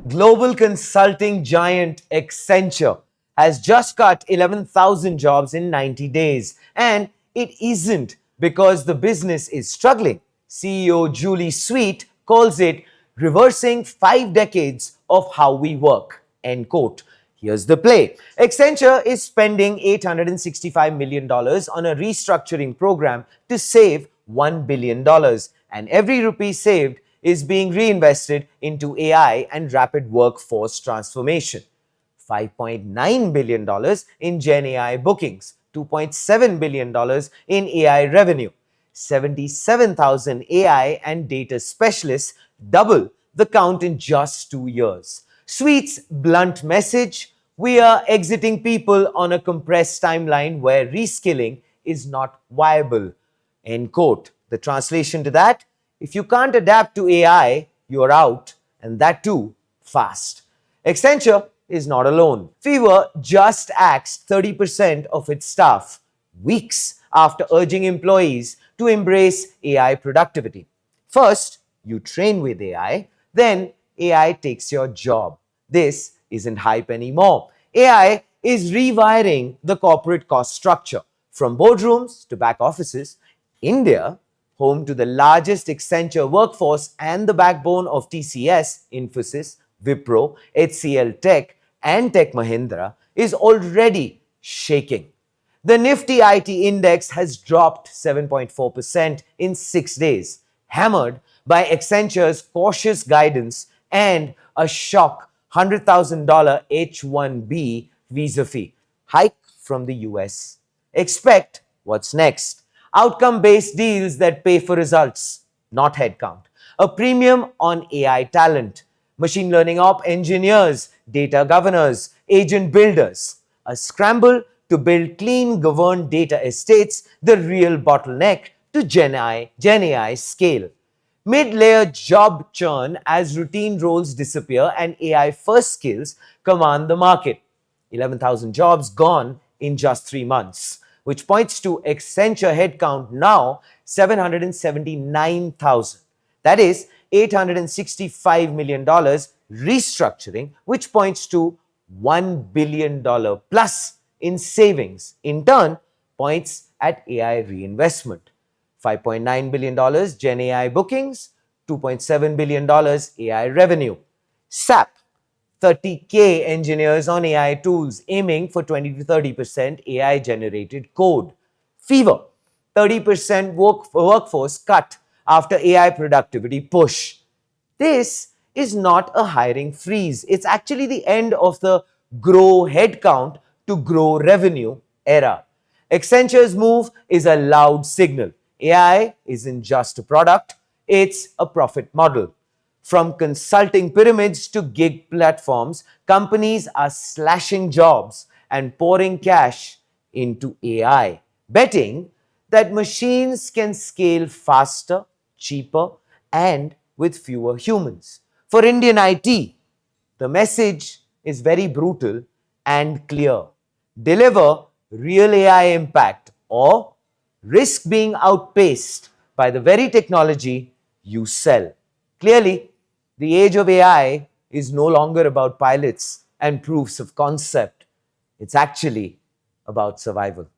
Global consulting giant Accenture has just cut 11,000 jobs in 90 days. And it isn't because the business is struggling. CEO Julie Sweet calls it reversing 5 decades of how we work. End quote. Here's the play. Accenture is spending $865 million on a restructuring program to save $1 billion. And every rupee saved is being reinvested into AI and rapid workforce transformation. $5.9 billion in GenAI bookings, $2.7 billion in AI revenue, 77,000 AI and data specialists, double the count in just 2 years. Sweet's blunt message: we are exiting people on a compressed timeline where reskilling is not viable. End quote. The translation to that: if you can't adapt to AI, you're out, and that too fast. Accenture is not alone. Fiverr just axed 30% of its staff weeks after urging employees to embrace AI productivity. First, you train with AI, then AI takes your job. This isn't hype anymore. AI is rewiring the corporate cost structure from boardrooms to back offices. India, home to the largest Accenture workforce and the backbone of TCS, Infosys, Wipro, HCL Tech, and Tech Mahindra, is already shaking. The Nifty IT index has dropped 7.4% in 6 days, hammered by Accenture's cautious guidance and a shock $100,000 H-1B visa fee hike from the US. Expect what's next. Outcome-based deals that pay for results, not headcount. A premium on AI talent, machine learning op engineers, data governors, agent builders. A scramble to build clean, governed data estates, the real bottleneck to GenAI scale. Mid-layer job churn as routine roles disappear and AI-first skills command the market. 11,000 jobs gone in just 3 months, which points to Accenture headcount now 779,000. That is $865 million restructuring, which points to $1 billion plus in savings. In turn, points at AI reinvestment. $5.9 billion GenAI bookings, $2.7 billion AI revenue. SAP, 30K engineers on AI tools aiming for 20 to 30% AI generated code. Fiverr, 30% workforce cut after AI productivity push. This is not a hiring freeze. It's actually the end of the grow headcount to grow revenue era. Accenture's move is a loud signal. AI isn't just a product, it's a profit model. From consulting pyramids to gig platforms, companies are slashing jobs and pouring cash into AI, betting that machines can scale faster, cheaper, and with fewer humans. For Indian IT, the message is very brutal and clear. Deliver real AI impact or risk being outpaced by the very technology you sell. Clearly, the age of AI is no longer about pilots and proofs of concept. It's actually about survival.